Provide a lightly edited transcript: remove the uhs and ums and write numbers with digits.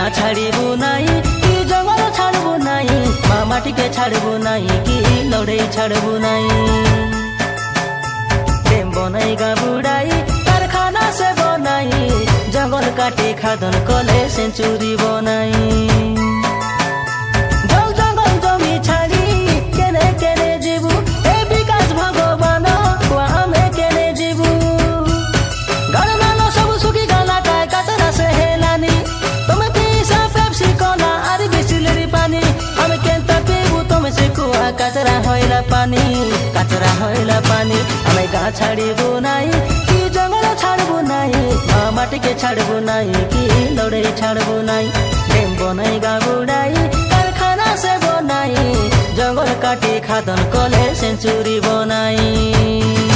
गाँ छाड़बू नहीं कि जंगल छाड़बू नहीं माटी के छाड़बू नहीं कि लड़े छाड़बू नहीं डेम बनाई गाँ बुढ़ाई कारखाना से बनाई जंगल काटे खादन कले सेंचुरी बनाई जल जंगल जमी छाड़ी केने केने जीवू ए विकास भगवान हमें केने जीवू घर मानो सब सुखी गला काय कचरा से हेलानी तुम पीसा पेप्सी कोला आर बिस्लरी पानी हम केंता पीबू तुम से कुआ कचरा होइला पानी हमें गाँ छाड़बू नहीं कि जंगल छाड़बू नहीं माटी के छाड़बू नहीं कि लड़े छाड़बू नहीं डेम बनाई गाँ बुढ़ाई कारखाना से बनाई जंगल काटे खादन कले सेंचुरी बनाई।